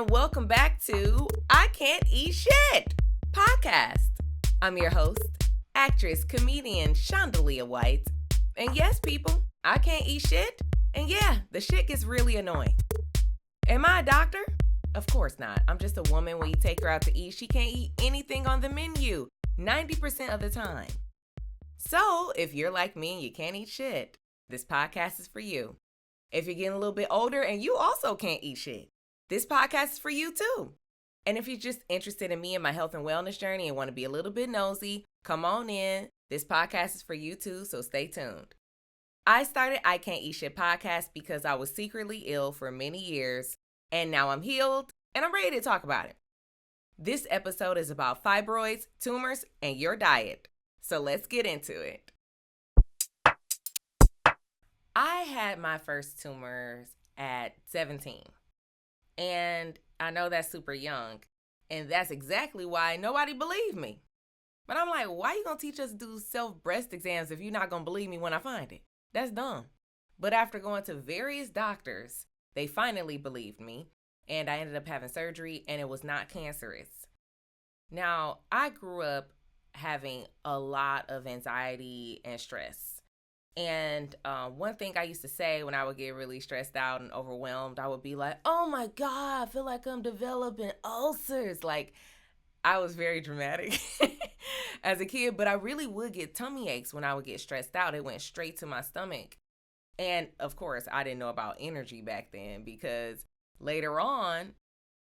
and welcome back to I Can't Eat Shit podcast. I'm your host, actress, comedian Shondalia White. And yes, people, I can't eat shit. And yeah, the shit gets really annoying. Am I a doctor? Of course not. I'm just a woman. When you take her out to eat, she can't eat anything on the menu 90% of the time. So if you're like me and you can't eat shit, this podcast is for you. If you're getting a little bit older and you also can't eat shit, this podcast is for you too. And if you're just interested in me and my health and wellness journey and want to be a little bit nosy, come on in. This podcast is for you too, so stay tuned. I started I Can't Eat Shit podcast because I was secretly ill for many years, and now I'm healed and I'm ready to talk about it. This episode is about fibroids, tumors, and your diet. So let's get into it. I had my first tumors at 17. And I know that's super young. And that's exactly why nobody believed me. But I'm like, why you gonna teach us to do self-breast exams if you're not gonna believe me when I find it? That's dumb. But after going to various doctors, they finally believed me. And I ended up having surgery, and it was not cancerous. Now, I grew up having a lot of anxiety and stress. And one thing I used to say when I would get really stressed out and overwhelmed, I would be like, oh my God, I feel like I'm developing ulcers. Like, I was very dramatic as a kid, but I really would get tummy aches when I would get stressed out. It went straight to my stomach. And of course, I didn't know about energy back then, because later on,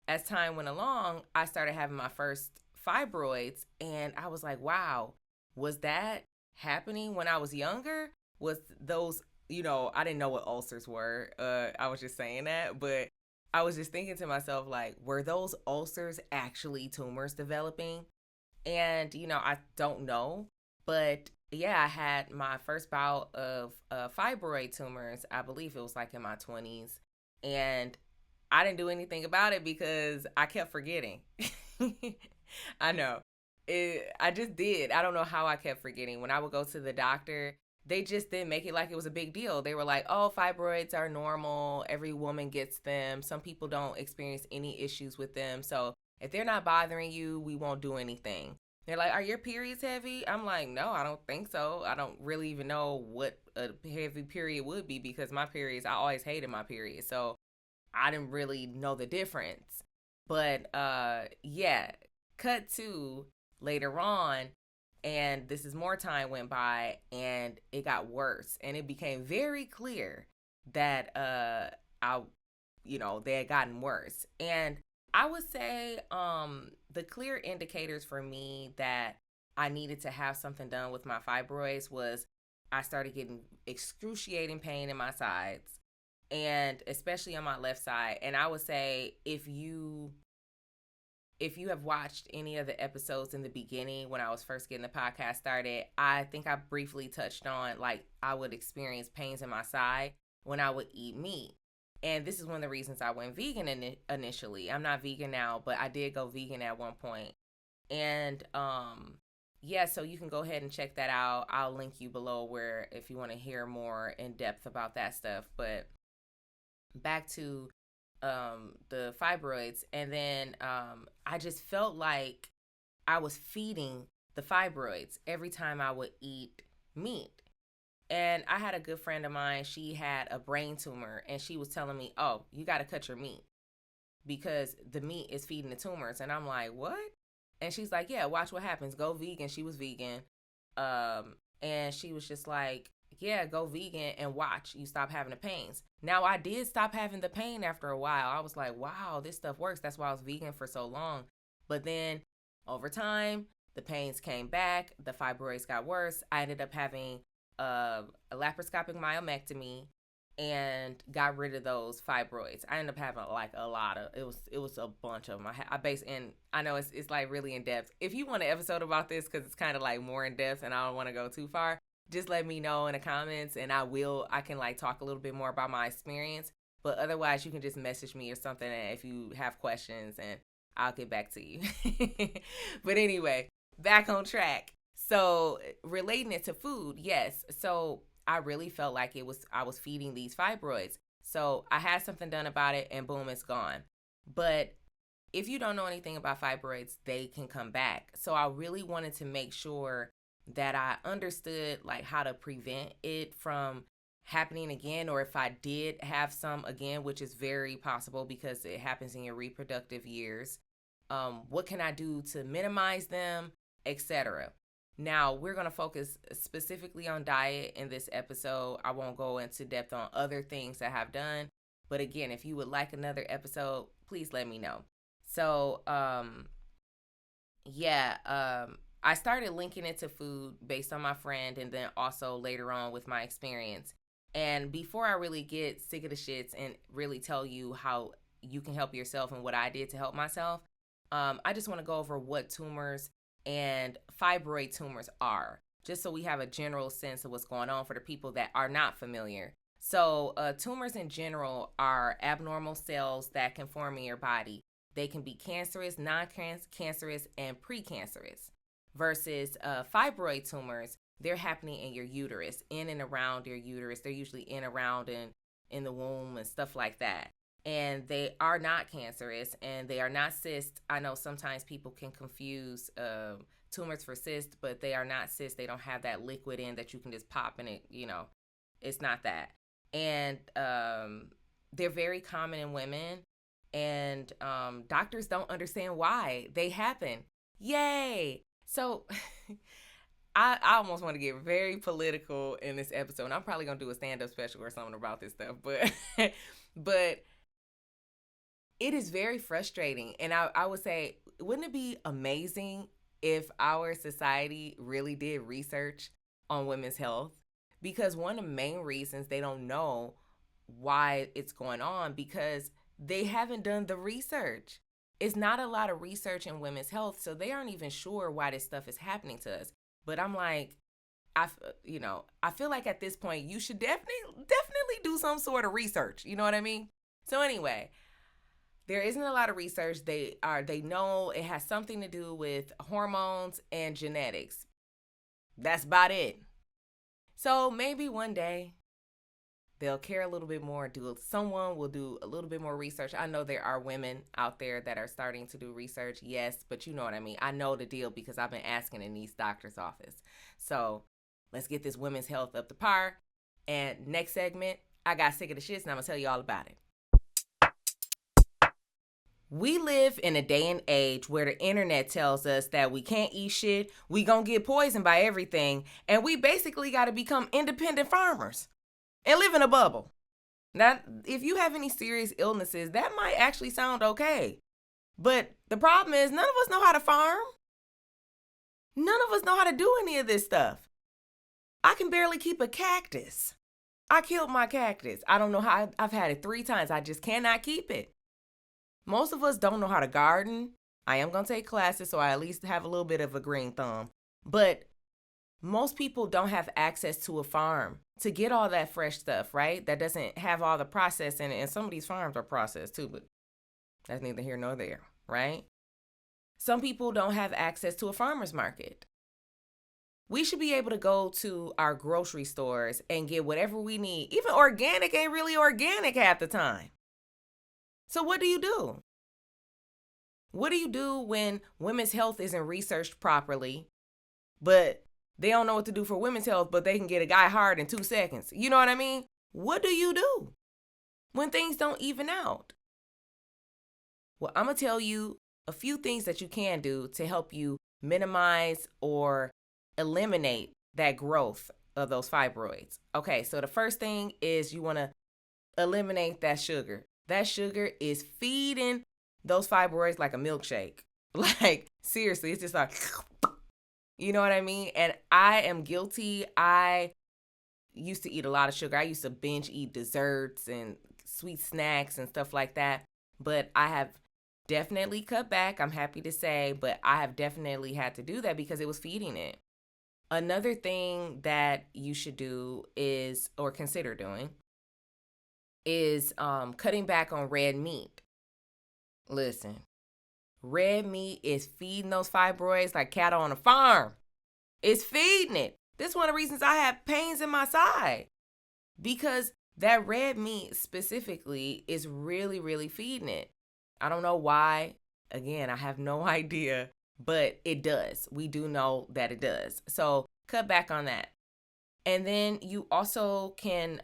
as time went along, I started having my first fibroids. And I was like, wow, was that happening when I was younger? Was those, I didn't know what ulcers were. I was just saying that, but I was just thinking to myself, like, were those ulcers actually tumors developing? And, I don't know. But yeah, I had my first bout of fibroid tumors. I believe it was like in my 20s. And I didn't do anything about it because I kept forgetting. I know. I just did. I don't know how I kept forgetting. When I would go to the doctor, they just didn't make it like it was a big deal. They were like, oh, fibroids are normal. Every woman gets them. Some people don't experience any issues with them. So if they're not bothering you, we won't do anything. They're like, are your periods heavy? I'm like, no, I don't think so. I don't really even know what a heavy period would be, because my periods, I always hated my periods. So I didn't really know the difference. But yeah, cut to later on. And this is more time went by, and it got worse. And it became very clear that they had gotten worse. And I would say the clear indicators for me that I needed to have something done with my fibroids was I started getting excruciating pain in my sides, and especially on my left side. And I would say if you have watched any of the episodes in the beginning when I was first getting the podcast started, I think I briefly touched on, like, I would experience pains in my side when I would eat meat. And this is one of the reasons I went vegan initially. I'm not vegan now, but I did go vegan at one point. And yeah, so you can go ahead and check that out. I'll link you below where if you want to hear more in depth about that stuff. But back to the fibroids, and then I just felt like I was feeding the fibroids every time I would eat meat. And I had a good friend of mine, she had a brain tumor, and she was telling me, oh, you got to cut your meat because the meat is feeding the tumors. And I'm like, what? And she's like, yeah, watch what happens. Go vegan. She was vegan. And she was just like, yeah, go vegan and watch you stop having the pains. Now, I did stop having the pain after a while. I was like, wow, this stuff works. That's why I was vegan for so long. But then over time, the pains came back. The fibroids got worse. I ended up having a laparoscopic myomectomy and got rid of those fibroids. I ended up having like a lot of, it was a bunch of them. I know it's like really in depth. If you want an episode about this, because it's kind of like more in depth and I don't want to go too far, just let me know in the comments, and I can like talk a little bit more about my experience. But otherwise, you can just message me or something if you have questions, and I'll get back to you. But anyway, back on track. So relating it to food, yes. So I really felt like I was feeding these fibroids. So I had something done about it, and boom, it's gone. But if you don't know anything about fibroids, they can come back. So I really wanted to make sure that I understood like how to prevent it from happening again, or if I did have some again, which is very possible because it happens in your reproductive years. What can I do to minimize them, etc. Now, we're going to focus specifically on diet in this episode. I won't go into depth on other things that I've done. But again, if you would like another episode, please let me know. So, I started linking it to food based on my friend, and then also later on with my experience. And before I really get sick of the shits and really tell you how you can help yourself and what I did to help myself, I just want to go over what tumors and fibroid tumors are, just so we have a general sense of what's going on for the people that are not familiar. So tumors in general are abnormal cells that can form in your body. They can be cancerous, non-cancerous, and precancerous. Versus fibroid tumors, they're happening in your uterus, in and around your uterus. They're usually in, around, and in the womb and stuff like that. And they are not cancerous, and they are not cysts. I know sometimes people can confuse tumors for cysts, but they are not cysts. They don't have that liquid in that you can just pop in it. It's not that. And they're very common in women, and doctors don't understand why they happen. Yay! So I almost want to get very political in this episode. And I'm probably going to do a stand-up special or something about this stuff. But it is very frustrating. And I would say, wouldn't it be amazing if our society really did research on women's health? Because one of the main reasons they don't know why it's going on, because they haven't done the research. It's not a lot of research in women's health, so they aren't even sure why this stuff is happening to us. But I'm like, I feel like at this point you should definitely do some sort of research. You know what I mean? So anyway, there isn't a lot of research. They know it has something to do with hormones and genetics. That's about it. So maybe one day they'll care a little bit more. Someone will do a little bit more research. I know there are women out there that are starting to do research, yes, but you know what I mean. I know the deal because I've been asking in these doctors' office. So let's get this women's health up to par. And next segment, I got sick of the shits, and I'm going to tell you all about it. We live in a day and age where the internet tells us that we can't eat shit, we gonna get poisoned by everything, and we basically got to become independent farmers and live in a bubble. Now, if you have any serious illnesses, that might actually sound okay. But the problem is none of us know how to farm. None of us know how to do any of this stuff. I can barely keep a cactus. I killed my cactus. I don't know how. I've had it 3 times. I just cannot keep it. Most of us don't know how to garden. I am going to take classes, so I at least have a little bit of a green thumb. But most people don't have access to a farm to get all that fresh stuff, right? That doesn't have all the process in it. And some of these farms are processed too, but that's neither here nor there, right? Some people don't have access to a farmer's market. We should be able to go to our grocery stores and get whatever we need. Even organic ain't really organic half the time. So what do you do? What do you do when women's health isn't researched properly, but they don't know what to do for women's health, but they can get a guy hard in 2 seconds? You know what I mean? What do you do when things don't even out? Well, I'm going to tell you a few things that you can do to help you minimize or eliminate that growth of those fibroids. Okay, so the first thing is you want to eliminate that sugar. That sugar is feeding those fibroids like a milkshake. Like, seriously, it's just like, you know what I mean? And I am guilty. I used to eat a lot of sugar. I used to binge eat desserts and sweet snacks and stuff like that. But I have definitely cut back, I'm happy to say, but I have definitely had to do that because it was feeding it. Another thing that you should do is, or consider doing, is cutting back on red meat. Listen, red meat is feeding those fibroids like cattle on a farm. It's feeding it. This is one of the reasons I have pains in my side, because that red meat specifically is really, really feeding it. I don't know why. Again, I have no idea, but it does. We do know that it does. So cut back on that. And then you also can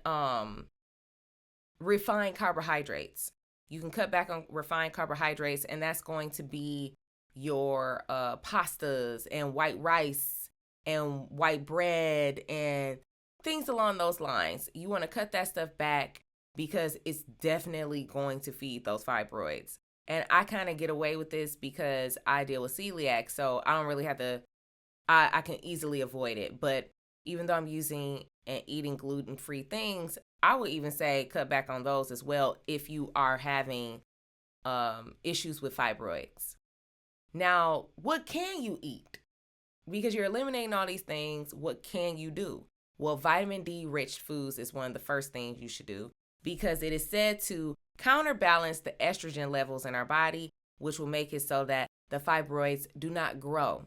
refine carbohydrates. You can cut back on refined carbohydrates, and that's going to be your pastas and white rice and white bread and things along those lines. You want to cut that stuff back because it's definitely going to feed those fibroids. And I kind of get away with this because I deal with celiac, so I don't really have to, I can easily avoid it. But even though I'm using and eating gluten-free things, I would even say cut back on those as well if you are having issues with fibroids. Now, what can you eat? Because you're eliminating all these things, what can you do? Well, vitamin D rich foods is one of the first things you should do because it is said to counterbalance the estrogen levels in our body, which will make it so that the fibroids do not grow.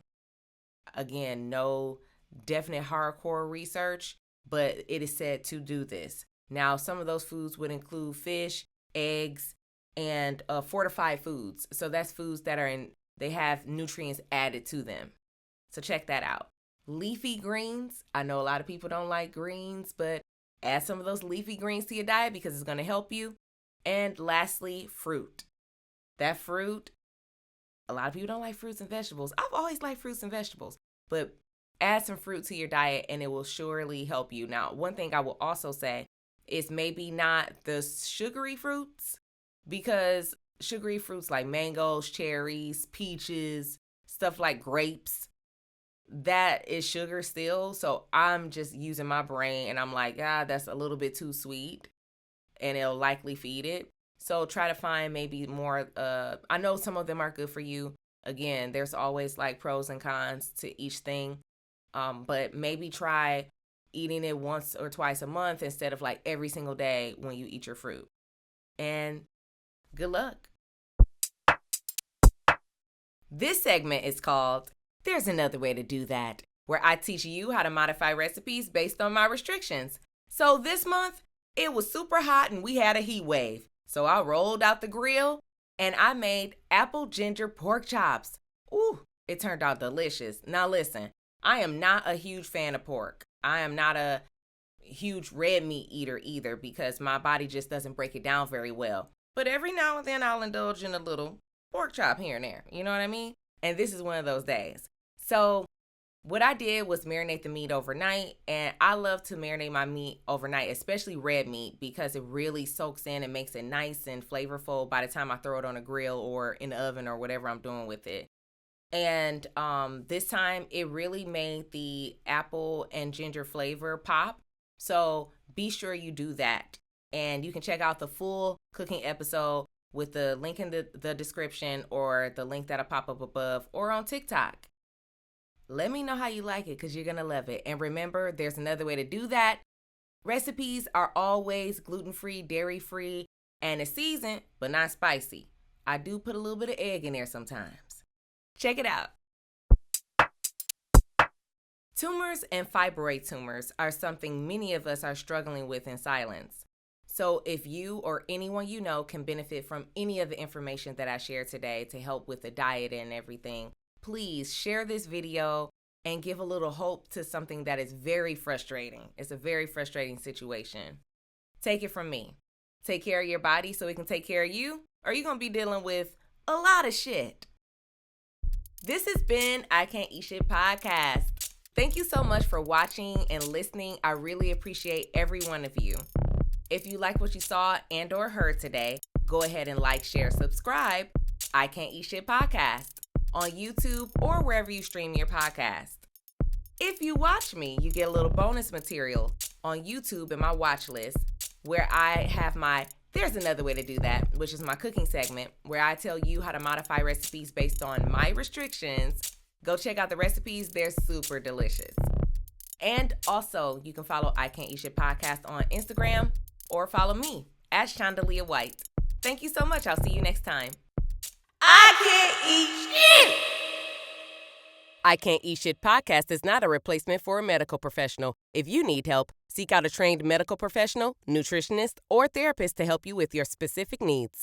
Again, no definite hardcore research, but it is said to do this. Now, some of those foods would include fish, eggs, and fortified foods. So that's foods that they have nutrients added to them. So check that out. Leafy greens. I know a lot of people don't like greens, but add some of those leafy greens to your diet because it's going to help you. And lastly, fruit. That fruit, a lot of people don't like fruits and vegetables. I've always liked fruits and vegetables, but add some fruit to your diet and it will surely help you. Now, one thing I will also say is maybe not the sugary fruits, because sugary fruits like mangoes, cherries, peaches, stuff like grapes, that is sugar still. So I'm just using my brain and I'm like, that's a little bit too sweet and it'll likely feed it. So try to find maybe more, I know some of them are good for you. Again, there's always like pros and cons to each thing. But maybe try eating it once or twice a month instead of like every single day when you eat your fruit. And good luck. This segment is called There's Another Way to Do That, where I teach you how to modify recipes based on my restrictions. So this month, it was super hot and we had a heat wave. So I rolled out the grill and I made apple ginger pork chops. Ooh, it turned out delicious. Now listen, I am not a huge fan of pork. I am not a huge red meat eater either because my body just doesn't break it down very well. But every now and then I'll indulge in a little pork chop here and there. You know what I mean? And this is one of those days. So what I did was marinate the meat overnight, and I love to marinate my meat overnight, especially red meat, because it really soaks in and makes it nice and flavorful by the time I throw it on a grill or in the oven or whatever I'm doing with it. And this time it really made the apple and ginger flavor pop. So be sure you do that. And you can check out the full cooking episode with the link in the description or the link that'll pop up above or on TikTok. Let me know how you like it because you're going to love it. And remember, there's another way to do that. Recipes are always gluten-free, dairy-free, and it's seasoned, but not spicy. I do put a little bit of egg in there sometimes. Check it out. Tumors and fibroid tumors are something many of us are struggling with in silence. So if you or anyone you know can benefit from any of the information that I shared today to help with the diet and everything, please share this video and give a little hope to something that is very frustrating. It's a very frustrating situation. Take it from me. Take care of your body so it can take care of you, or you're going to be dealing with a lot of shit. This has been I Can't Eat Shit Podcast. Thank you so much for watching and listening. I really appreciate every one of you. If you like what you saw and or heard today, go ahead and like, share, subscribe I Can't Eat Shit Podcast on YouTube or wherever you stream your podcast. If you watch me, you get a little bonus material on YouTube in my watch list where I have my There's Another Way to Do That, which is my cooking segment where I tell you how to modify recipes based on my restrictions. Go check out the recipes. They're super delicious. And also, you can follow I Can't Eat Shit Podcast on Instagram or follow me at Shondalia White. Thank you so much. I'll see you next time. I Can't Eat Shit! I Can't Eat Shit Podcast is not a replacement for a medical professional. If you need help, seek out a trained medical professional, nutritionist, or therapist to help you with your specific needs.